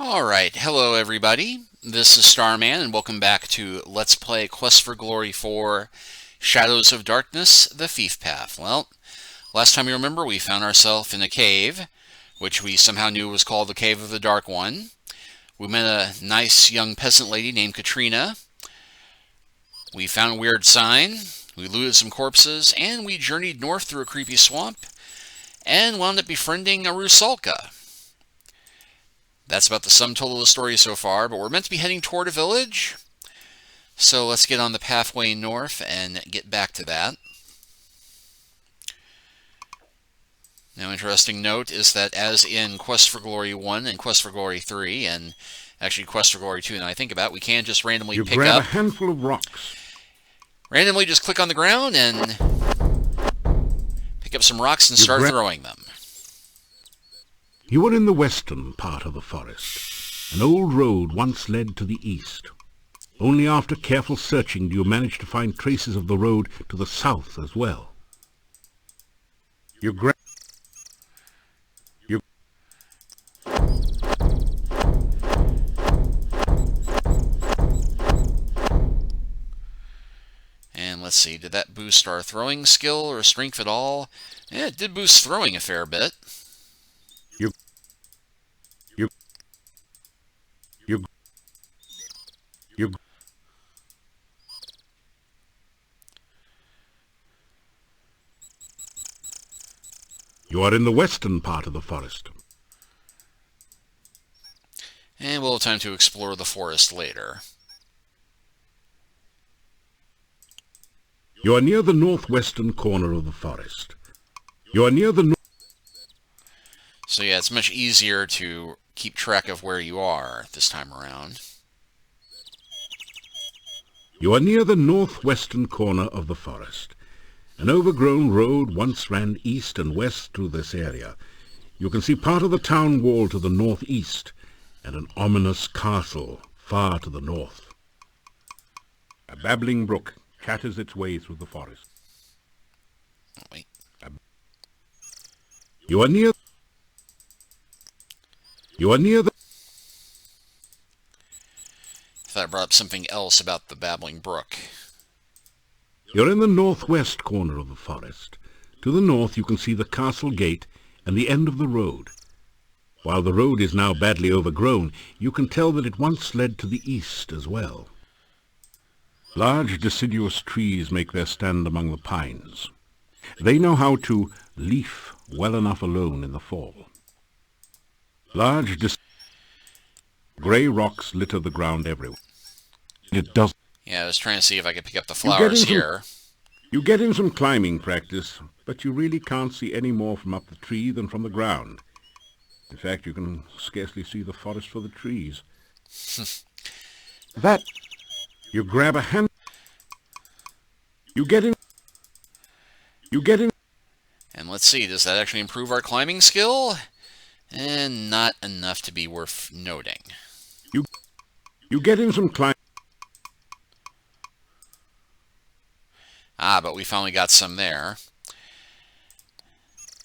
Alright, hello everybody. This is Starman, and welcome back to Let's Play Quest for Glory 4 Shadows of Darkness, The Thief Path. Well, last time you remember, we found ourselves in a cave, which we somehow knew was called the Cave of the Dark One. We met a nice young peasant lady named Katrina. We found a weird sign, we looted some corpses, and we journeyed north through a creepy swamp, and wound up befriending a Rusalka. That's about the sum total of the story so far, but we're meant to be heading toward a village. So let's get on the pathway north and get back to that. Now, interesting note is that as in Quest for Glory 1 and Quest for Glory 3, and actually Quest for Glory 2, now I think about it, we can just randomly pick up... You grab a handful of rocks. Randomly just click on the ground and pick up some rocks and start throwing them. You are in the western part of the forest. An old road once led to the east. Only after careful searching do you manage to find traces of the road to the south as well. You grab... And let's see, did that boost our throwing skill or strength at all? Yeah, it did boost throwing a fair bit. You are in the western part of the forest. And we'll have time to explore the forest later. You are near the northwestern corner of the forest. You are near the So yeah, it's much easier to keep track of where you are this time around. You are near the northwestern corner of the forest. An overgrown road once ran east and west through this area. You can see part of the town wall to the northeast, and an ominous castle far to the north. A babbling brook chatters its way through the forest. Oh, wait. You are near the... I thought I brought up something else about the Babbling Brook. You're in the northwest corner of the forest. To the north you can see the castle gate and the end of the road. While the road is now badly overgrown, you can tell that it once led to the east as well. Large deciduous trees make their stand among the pines. They know how to leaf well enough alone in the fall. Grey rocks litter the ground everywhere. It does. Yeah, I was trying to see if I could pick up the flowers here. You get in some climbing practice, but you really can't see any more from up the tree than from the ground. In fact, you can scarcely see the forest for the trees. You grab a hand... You get in... And let's see, does that actually improve our climbing skill? And not enough to be worth noting. You get in some climbing... Ah, but we finally got some there.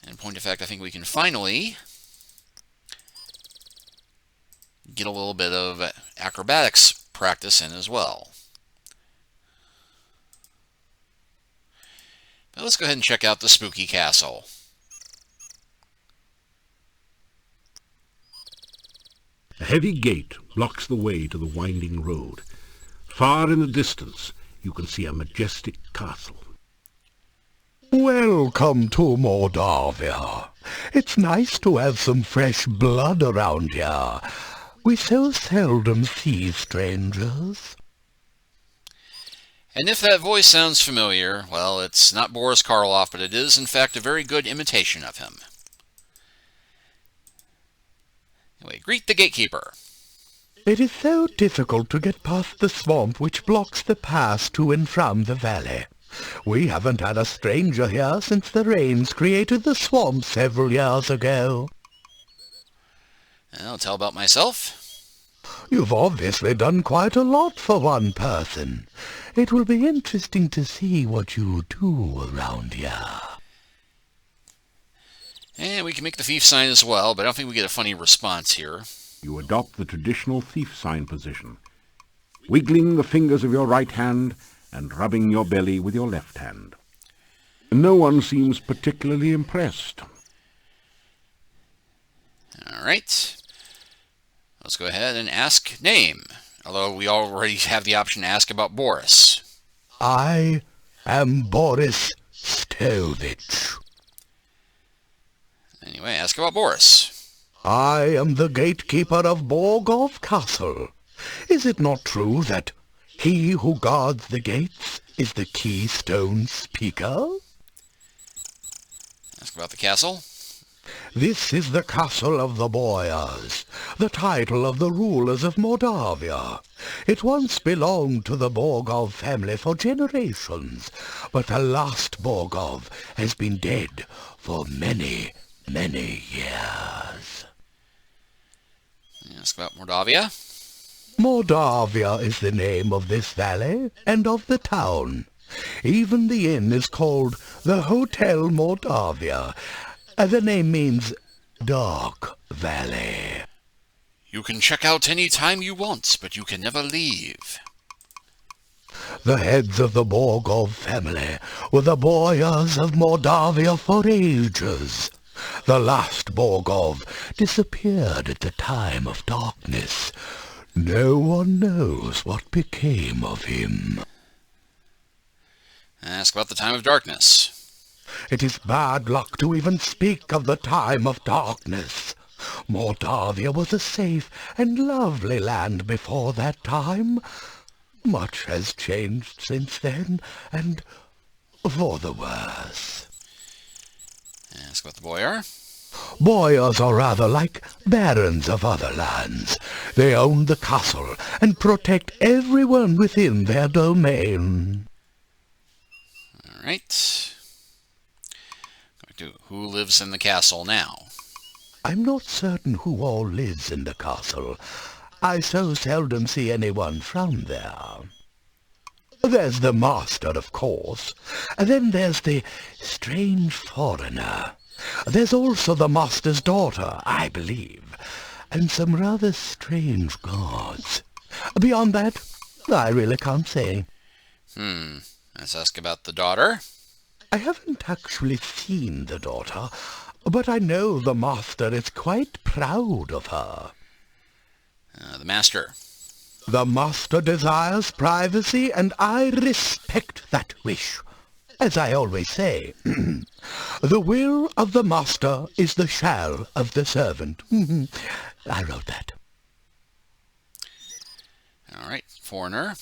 And in point of fact, I think we can finally get a little bit of acrobatics practice in as well. But let's go ahead and check out the spooky castle. A heavy gate blocks the way to the winding road. Far in the distance, you can see a majestic castle. Welcome to Mordavia. It's nice to have some fresh blood around here. We so seldom see strangers. And if that voice sounds familiar, well, it's not Boris Karloff, but it is, in fact, a very good imitation of him. Anyway, greet the gatekeeper. It is so difficult to get past the swamp which blocks the pass to and from the valley. We haven't had a stranger here since the rains created the swamp several years ago. I'll tell about myself. You've obviously done quite a lot for one person. It will be interesting to see what you do around here. And we can make the thief sign as well, but I don't think we get a funny response here. You adopt the traditional thief sign position, wiggling the fingers of your right hand and rubbing your belly with your left hand. No one seems particularly impressed. All right. Let's go ahead and ask name. Although we already have the option to ask about Boris. I am Boris Stovich. Anyway, ask about Boris. I am the gatekeeper of Borgov Castle. Is it not true that he who guards the gates is the keystone speaker? Ask about the castle. This is the castle of the Boyars, the title of the rulers of Mordavia. It once belonged to the Borgov family for generations, but the last Borgov has been dead for many, many years. Ask about Mordavia. Mordavia is the name of this valley and of the town. Even the inn is called the Hotel Mordavia. The name means Dark Valley. You can check out any time you want, but you can never leave. The heads of the Borgov family were the Boyars of Mordavia for ages. The last Borgov disappeared at the time of darkness. No one knows what became of him. Ask about the time of darkness. It is bad luck to even speak of the time of darkness. Mordavia was a safe and lovely land before that time. Much has changed since then, and for the worse. Ask about the boyar. Boyars are rather like barons of other lands. They own the castle and protect everyone within their domain. All right. Going to who lives in the castle now? I'm not certain who all lives in the castle. I so seldom see anyone from there. There's the master, of course. Then there's the strange foreigner. There's also the master's daughter, I believe, and some rather strange guards. Beyond that, I really can't say. Let's ask about the daughter. I haven't actually seen the daughter, but I know the master is quite proud of her. The master. The master desires privacy, and I respect that wish. As I always say, the will of the master is the shall of the servant. I wrote that. All right, foreigner.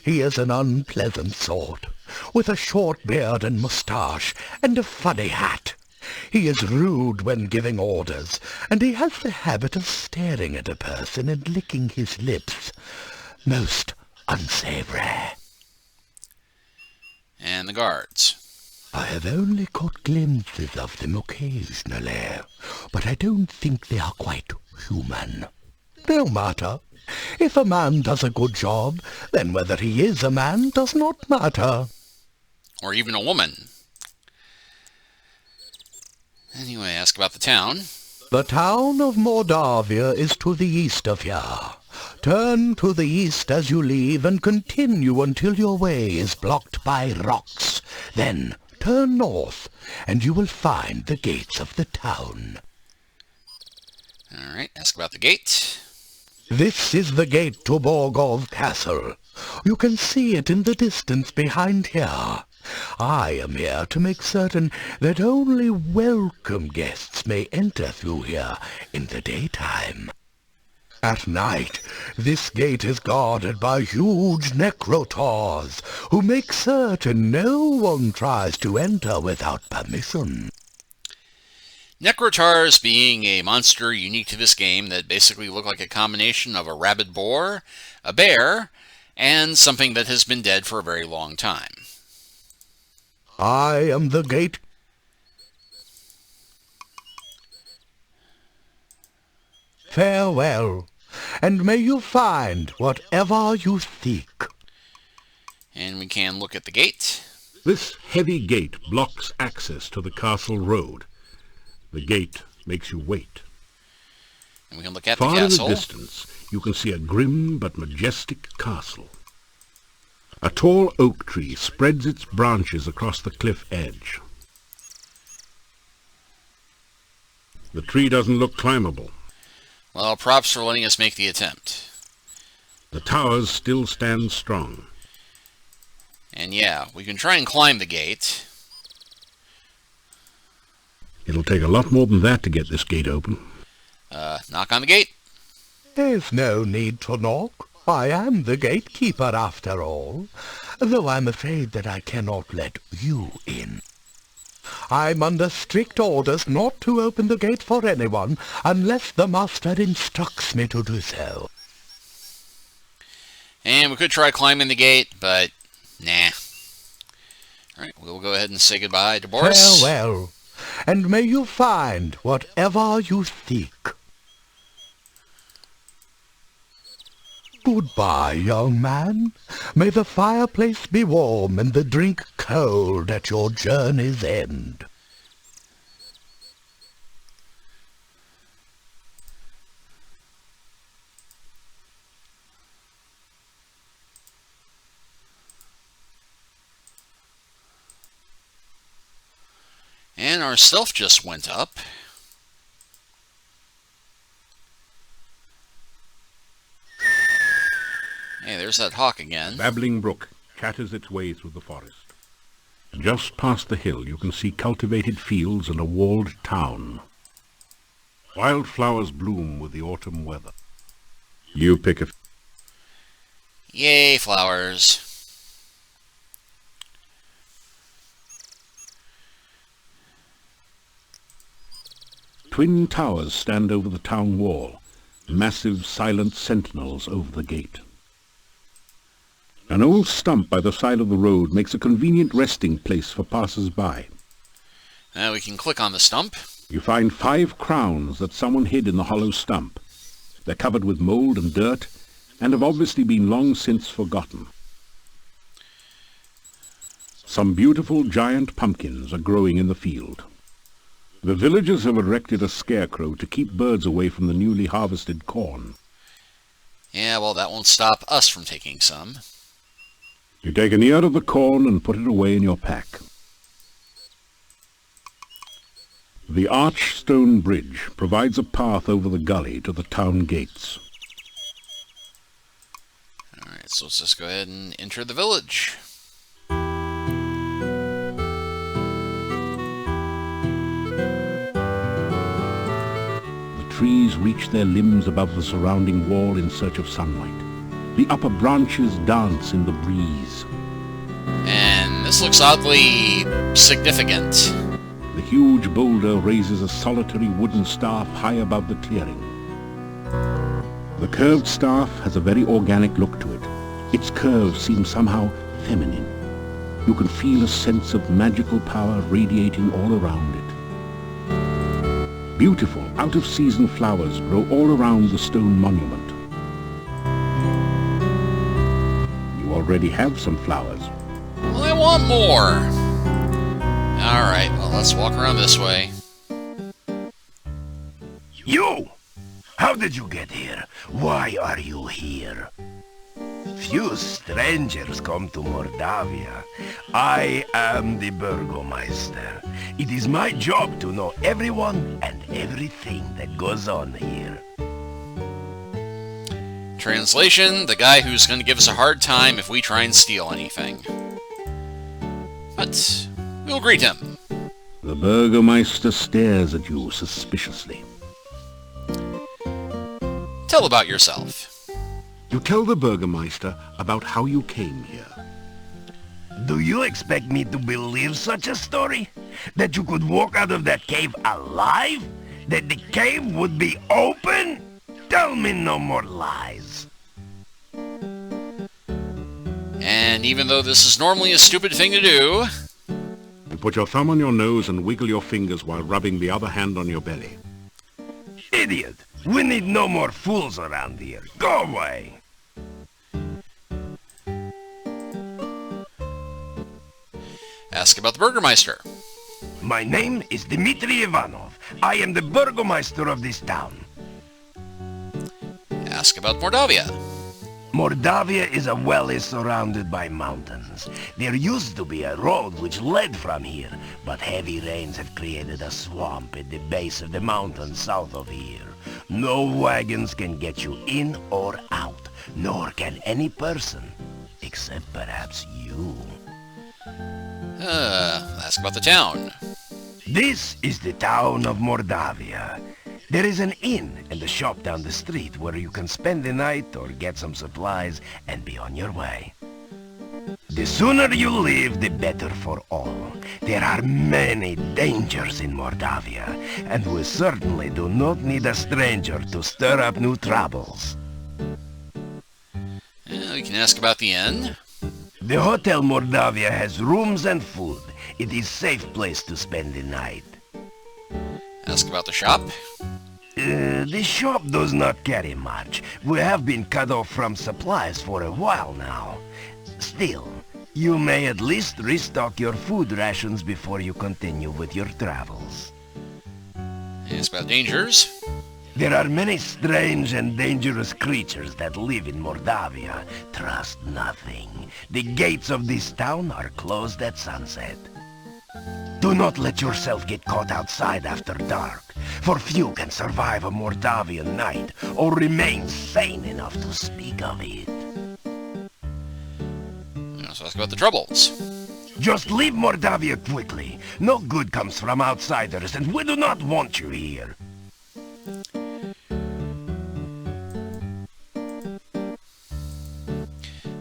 He is an unpleasant sort, with a short beard and moustache, and a funny hat. He is rude when giving orders, and he has the habit of staring at a person and licking his lips. Most unsavory. And the guards. I have only caught glimpses of them occasionally, but I don't think they are quite human. No matter. If a man does a good job, then whether he is a man does not matter. Or even a woman. Anyway, ask about the town. The town of Mordavia is to the east of here. Turn to the east as you leave and continue until your way is blocked by rocks. Then turn north and you will find the gates of the town. All right, ask about the gate. This is the gate to Borgov Castle. You can see it in the distance behind here. I am here to make certain that only welcome guests may enter through here in the daytime. At night, this gate is guarded by huge necrotars, who make certain no one tries to enter without permission. Necrotars being a monster unique to this game that basically look like a combination of a rabid boar, a bear, and something that has been dead for a very long time. I am the gate. Farewell, and may you find whatever you seek. And we can look at the gate. This heavy gate blocks access to the castle road. The gate makes you wait. And we can look at the Far in the castle. distance, you can see a grim but majestic castle. A tall oak tree spreads its branches across the cliff edge. The tree doesn't look climbable. Well, props for letting us make the attempt. The towers still stand strong. And yeah, we can try and climb the gate. It'll take a lot more than that to get this gate open. Knock on the gate. There's no need to knock. I am the gatekeeper after all, though I'm afraid that I cannot let you in. I'm under strict orders not to open the gate for anyone unless the master instructs me to do so. And we could try climbing the gate, but nah. Alright, we'll go ahead and say goodbye to Boris. Farewell, and may you find whatever you seek. Goodbye, young man. May the fireplace be warm and the drink cold at your journey's end. And our stealth just went up. Hey, there's that hawk again. Babbling Brook chatters its way through the forest. Just past the hill you can see cultivated fields and a walled town. Wildflowers bloom with the autumn weather. You pick a... Yay, flowers. Twin towers stand over the town wall, massive silent sentinels over the gate. An old stump by the side of the road makes a convenient resting place for passers-by. Now we can click on the stump. You find 5 crowns that someone hid in the hollow stump. They're covered with mold and dirt, and have obviously been long since forgotten. Some beautiful giant pumpkins are growing in the field. The villagers have erected a scarecrow to keep birds away from the newly harvested corn. Yeah, well, that won't stop us from taking some. You take an ear of the corn and put it away in your pack. The arched stone bridge provides a path over the gully to the town gates. Alright, so let's just go ahead and enter the village. The trees reach their limbs above the surrounding wall in search of sunlight. The upper branches dance in the breeze. And this looks oddly significant. The huge boulder raises a solitary wooden staff high above the clearing. The curved staff has a very organic look to it. Its curves seem somehow feminine. You can feel a sense of magical power radiating all around it. Beautiful, out-of-season flowers grow all around the stone monument. You already have some flowers. Well, I want more. Alright, well, let's walk around this way. You! How did you get here? Why are you here? Few strangers come to Mordavia. I am the Bourgemeister. It is my job to know everyone and everything that goes on here. Translation, the guy who's going to give us a hard time if we try and steal anything. But we'll greet him. The Burgomeister stares at you suspiciously. Tell about yourself. You tell the Burgomeister about how you came here. Do you expect me to believe such a story? That you could walk out of that cave alive? That the cave would be open? Tell me no more lies. And even though this is normally a stupid thing to do... You put your thumb on your nose and wiggle your fingers while rubbing the other hand on your belly. Idiot! We need no more fools around here. Go away! Ask about the Burgomeister. My name is Dmitri Ivanov. I am the Burgomeister of this town. ask about Mordavia. Mordavia is a valley surrounded by mountains. There used to be a road which led from here, but heavy rains have created a swamp at the base of the mountain south of here. No wagons can get you in or out, nor can any person, except perhaps you. Ask about the town. This is the town of Mordavia. There is an inn and a shop down the street where you can spend the night or get some supplies and be on your way. The sooner you leave, the better for all. There are many dangers in Mordavia, and we certainly do not need a stranger to stir up new troubles. We can ask about the inn. The Hotel Mordavia has rooms and food. It is a safe place to spend the night. Ask about the shop. The shop does not carry much. We have been cut off from supplies for a while now. Still, you may at least restock your food rations before you continue with your travels. Ask about dangers. There are many strange and dangerous creatures that live in Mordavia. Trust nothing. The gates of this town are closed at sunset. Do not let yourself get caught outside after dark, for few can survive a Mordavian night or remain sane enough to speak of it. So ask about the troubles. Just leave Mordavia quickly. No good comes from outsiders, and we do not want you here.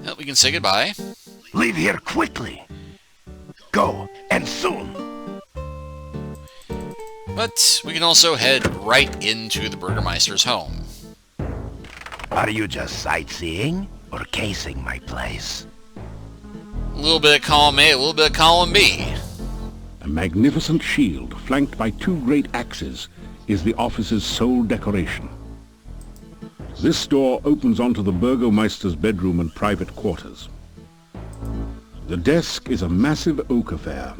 Well, we can say goodbye. Leave here quickly. Go, and soon. But we can also head right into the Bourgemeister's home. Are you just sightseeing or casing my place? A little bit of column A, a little bit of column B. A magnificent shield, flanked by 2 great axes, is the office's sole decoration. This door opens onto the Burgomeister's bedroom and private quarters. The desk is a massive oak affair.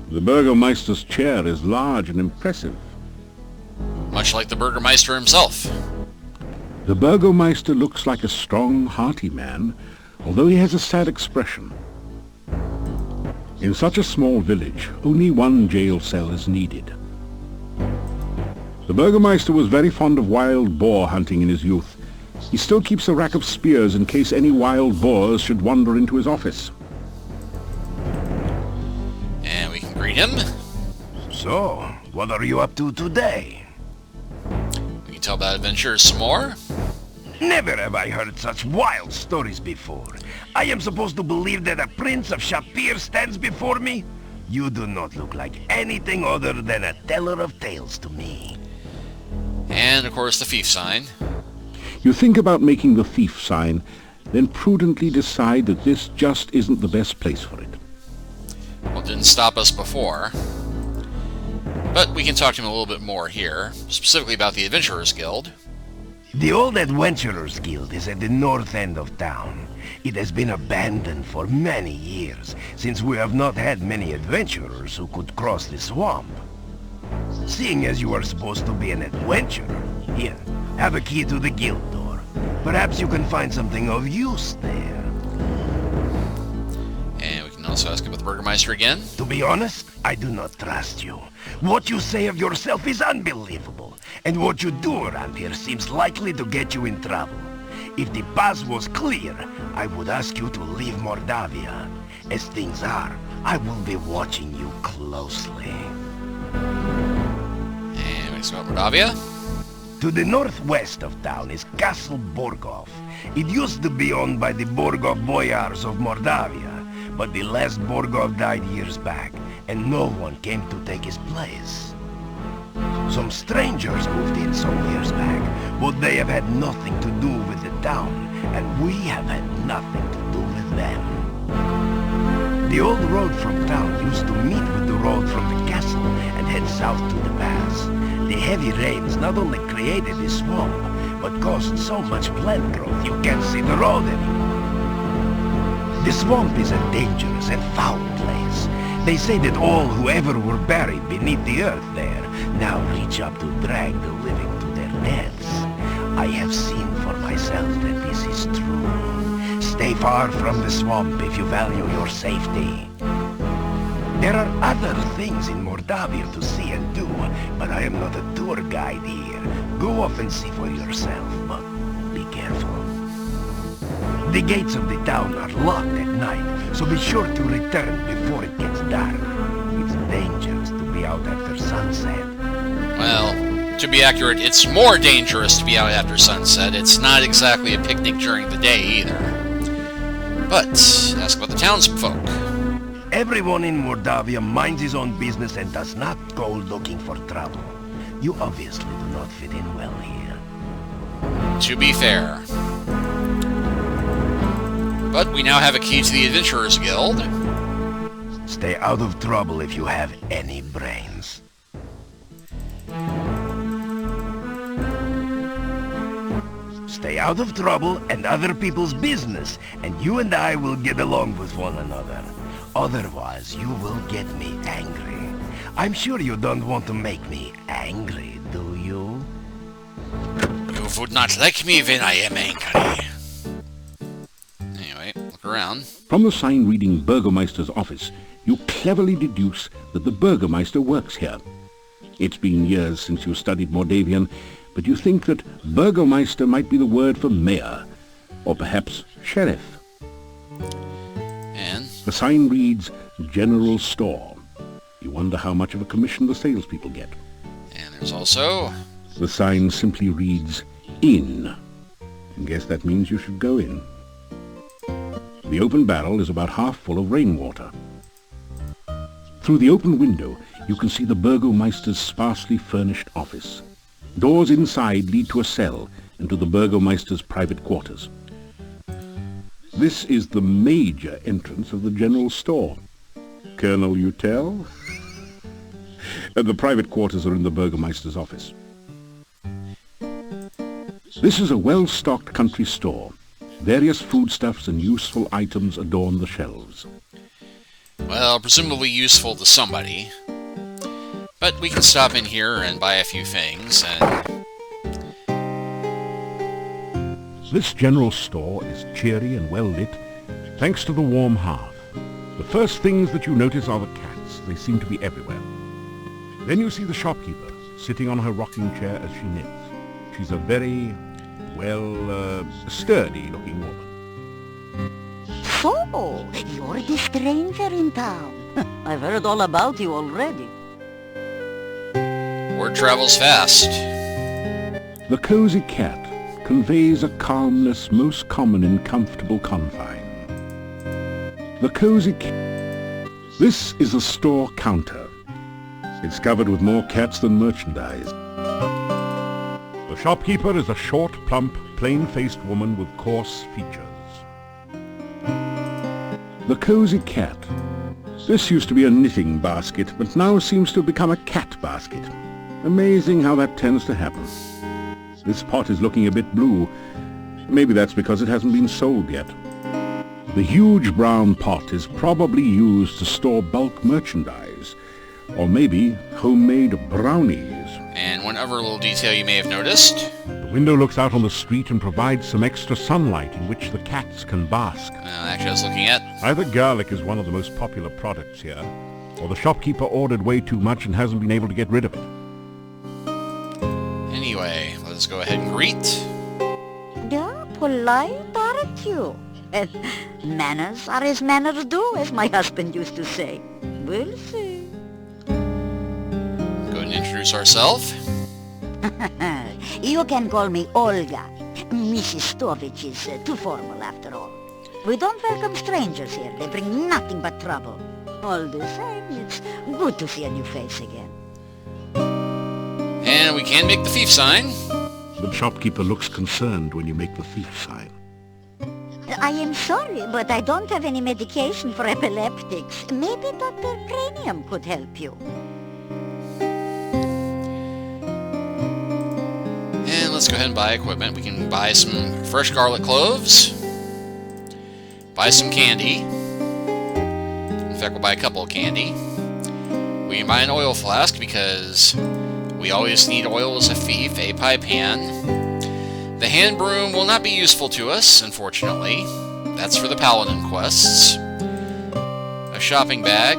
The Burgomeister's chair is large and impressive. Much like the Bourgemeister himself. The Burgomeister looks like a strong, hearty man, although he has a sad expression. In such a small village, only 1 jail cell is needed. The Burgomeister was very fond of wild boar hunting in his youth. He still keeps a rack of spears in case any wild boars should wander into his office. And we can greet him. So, what are you up to today? We can tell about adventures some more. Never have I heard such wild stories before. I am supposed to believe that a prince of Shapir stands before me? You do not look like anything other than a teller of tales to me. And, of course, the thief sign. You think about making the thief sign, then prudently decide that this just isn't the best place for it. Well, it didn't stop us before. But we can talk to him a little bit more here, specifically about the Adventurers Guild. The old Adventurers Guild is at the north end of town. It has been abandoned for many years, since we have not had many adventurers who could cross the swamp. Seeing as you are supposed to be an adventurer, here, have a key to the guild door. Perhaps you can find something of use there. And we can also ask about the Burgemeister again. To be honest, I do not trust you. What you say of yourself is unbelievable, and what you do around here seems likely to get you in trouble. If the path was clear, I would ask you to leave Mordavia. As things are, I will be watching you closely. And we ask about Mordavia. To the northwest of town is Castle Borgov. It used to be owned by the Borgov boyars of Mordavia, but the last Borgov died years back, and no one came to take his place. Some strangers moved in some years back, but they have had nothing to do with the town, and we have had nothing to do with them. The old road from town used to meet with the road from the castle and head south to the pass. The heavy rains not only created the swamp, but caused so much plant growth you can't see the road anymore. The swamp is a dangerous and foul place. They say that all who ever were buried beneath the earth there now reach up to drag the living to their nets. I have seen for myself that this is true. Stay far from the swamp if you value your safety. There are other things in Mordavia to see and do, but I am not a tour guide here. Go off and see for yourself, but be careful. The gates of the town are locked at night, so be sure to return before it gets dark. It's dangerous to be out after sunset. Well, to be accurate, it's more dangerous to be out after sunset. It's not exactly a picnic during the day either. But ask about the townsfolk. Everyone in Mordavia minds his own business and does not go looking for trouble. You obviously do not fit in well here. To be fair. But we now have a key to the Adventurers Guild. Stay out of trouble if you have any brains. Stay out of trouble and other people's business, and you and I will get along with one another. Otherwise, you will get me angry. I'm sure you don't want to make me angry, do you? You would not like me when I am angry. Anyway, look around. From the sign reading Bourgemeister's office, you cleverly deduce that the Bourgemeister works here. It's been years since you studied Mordavian, but you think that Bourgemeister might be the word for mayor, or perhaps sheriff. And The sign reads General Store. You wonder how much of a commission the salespeople get. there's also... The sign simply reads Inn. I guess that means you should go in. The open barrel is about half full of rainwater. Through the open window, you can see the Burgomeister's sparsely furnished office. Doors inside lead to a cell and to the Burgomeister's private quarters. This is the major entrance of the general store. Colonel, you tell? The private quarters are in the Burgomeister's office. This is a well-stocked country store. Various foodstuffs and useful items adorn the shelves. Well, presumably useful to somebody. But we can stop in here and buy a few things, and... This general store is cheery and well lit, thanks to the warm hearth. The first things that you notice are the cats. They seem to be everywhere. Then you see the shopkeeper, sitting on her rocking chair as she knits. She's a very, sturdy-looking woman. So, you're the stranger in town. I've heard all about you already. Word travels fast. The cozy cat conveys a calmness most common in comfortable confine. The cozy cat. This is a store counter. It's covered with more cats than merchandise. The shopkeeper is a short, plump, plain-faced woman with coarse features. The cozy cat. This used to be a knitting basket, but now seems to have become a cat basket. Amazing how that tends to happen. This pot is looking a bit blue. Maybe that's because it hasn't been sold yet. The huge brown pot is probably used to store bulk merchandise, or maybe homemade brownies. And one other little detail you may have noticed. The window looks out on the street and provides some extra sunlight in which the cats can bask. Actually, I was looking at... Either garlic is one of the most popular products here, or the shopkeeper ordered way too much and hasn't been able to get rid of it. Anyway, let's go ahead and greet. Yeah, polite, aren't you? Manners are as manners do, as my husband used to say. We'll see. Go ahead and introduce ourselves. You can call me Olga. Mrs. Stovich is too formal after all. We don't welcome strangers here. They bring nothing but trouble. All the same, it's good to see a new face again. And we can make the thief sign. The shopkeeper looks concerned when you make the thief sign. I am sorry, but I don't have any medication for epileptics. Maybe Dr. Cranium could help you. And let's go ahead and buy equipment. We can buy some fresh garlic cloves. Buy some candy. In fact, we'll buy a couple of candy. We can buy an oil flask because we always need oil as a thief, a pie pan. hand broom will not be useful to us, unfortunately. That's for the paladin quests. A shopping bag.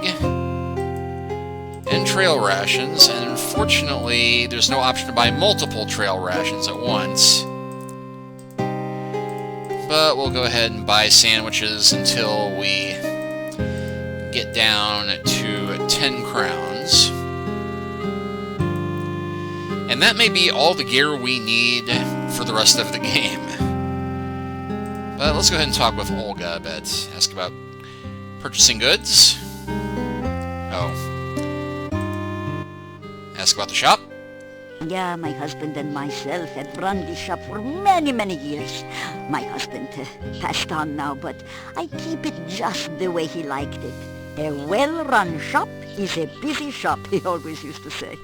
And trail rations, and unfortunately there's no option to buy multiple trail rations at once. But we'll go ahead and buy sandwiches until we get down to 10 crowns. And that may be all the gear we need for the rest of the game. But let's go ahead and talk with Olga a bit. Ask about purchasing goods. Oh. Ask about the shop. Yeah, my husband and myself have run this shop for many, many years. My husband passed on now, but I keep it just the way he liked it. A well-run shop is a busy shop, he always used to say.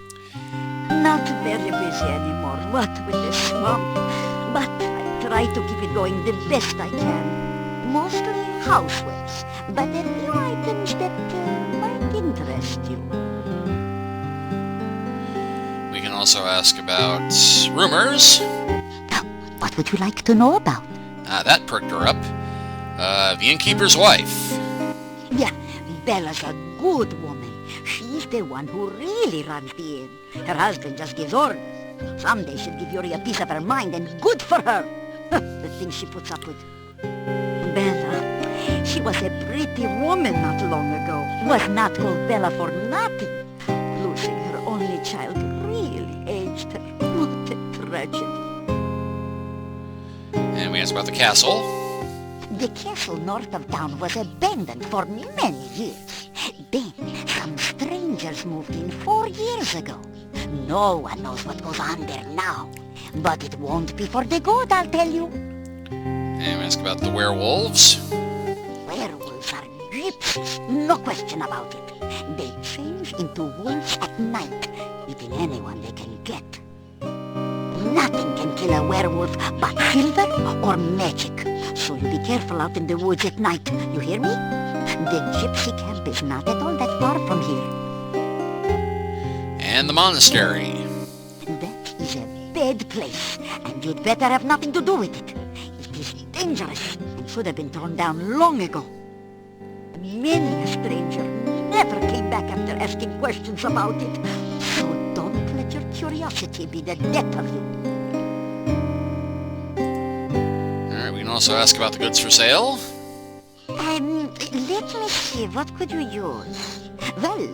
Not very busy anymore, what with the swamp. But I try to keep it going the best I can. Mostly housewares, but a few items that might interest you. We can also ask about rumors. What would you like to know about? That perked her up. The innkeeper's wife. Yeah, Bella's a good woman. She's the one who really runs the inn. Her husband just gives orders. Someday she'll give Yuri a piece of her mind, and good for her. The things she puts up with. Bella, she was a pretty woman not long ago. Was not called Bella for nothing. Losing her only child really aged her. What a tragedy. And we asked about the castle. The castle north of town was abandoned for many years. Then some strangers moved in 4 years ago. No one knows what goes on there now. But it won't be for the good, I'll tell you. And we asked about the werewolves. Werewolves are gypsies, no question about it. They change into wolves at night, eating anyone they can get. Nothing can kill a werewolf but silver or magic. So you be careful out in the woods at night, you hear me? The gypsy camp is not at all that far from here. And the monastery. That is a bad place, and you'd better have nothing to do with it. It is dangerous and should have been torn down long ago. Many a stranger never came back after asking questions about it. So don't let your curiosity be the death of you. Alright, we can also ask about the goods for sale. Let me see, what could you use? Well,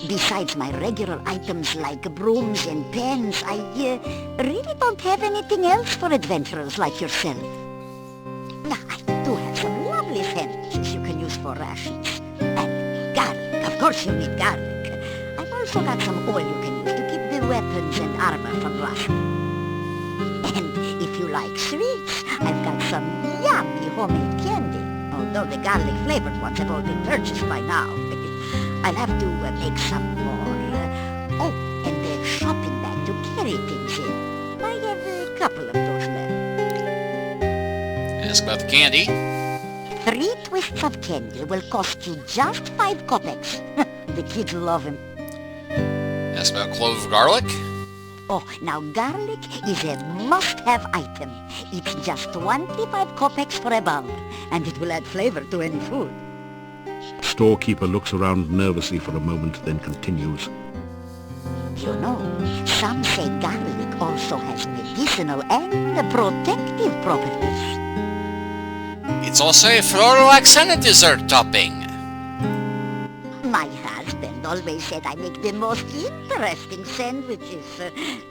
besides my regular items like brooms and pens, I really don't have anything else for adventurers like yourself. Now, I do have some lovely sandwiches you can use for rations. And garlic, of course you need garlic. I've also got some oil you can use to keep the weapons and armor from rusting. And if you like sweets, I've got some yummy homemade candy. Although the garlic-flavored ones have all been purchased by now. I'll have to make some more. Oh, and a shopping bag to carry things in. I have a couple of those left. Ask about the candy. 3 twists of candy will cost you just 5 kopecks. The kids love them. Ask about clove of garlic. Oh, now garlic is a must-have item. It's just 25 kopecks for a bulb, and it will add flavor to any food. Storekeeper looks around nervously for a moment, then continues. You know, some say garlic also has medicinal and protective properties. It's also a Floralax and a dessert topping. My husband always said I make the most interesting sandwiches.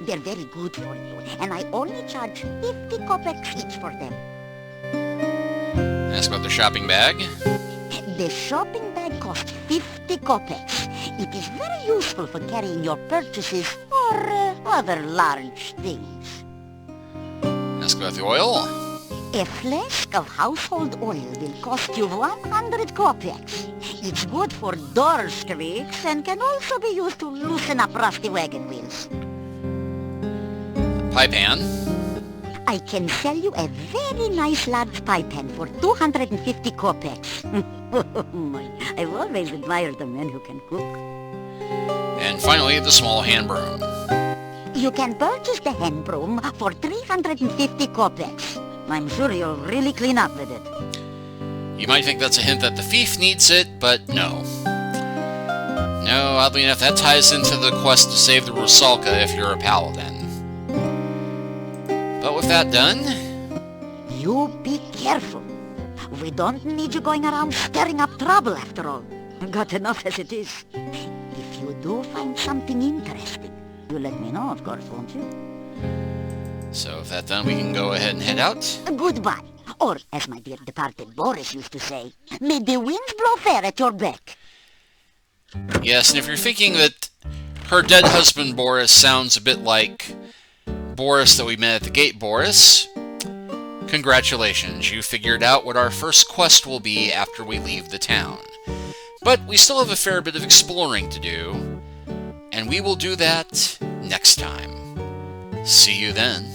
They're very good for you, and I only charge 50 kopecks each for them. Ask about the shopping bag. The shopping bag costs 50 kopecks. It is very useful for carrying your purchases or other large things. Ask about the oil. A flask of household oil will cost you 100 kopecks. It's good for door squeaks and can also be used to loosen up rusty wagon wheels. Pie pan. I can sell you a very nice large pie pan for 250 kopecks. I've always admired the men who can cook. And finally, the small hand broom. You can purchase the hen broom for 350 kopecks. I'm sure you'll really clean up with it. You might think that's a hint that the thief needs it, but no. No, oddly enough, that ties into the quest to save the Rusalka if you're a paladin. But with that done... You be careful. We don't need you going around stirring up trouble after all. Got enough as it is. If you do find something interesting, you let me know, of course, won't you? So with that done, we can go ahead and head out. Goodbye. Or, as my dear departed Boris used to say, may the winds blow fair at your beck. Yes, and if you're thinking that her dead husband Boris sounds a bit like Boris that we met at the gate, Boris, congratulations, you figured out what our first quest will be after we leave the town. But we still have a fair bit of exploring to do, and we will do that next time. See you then.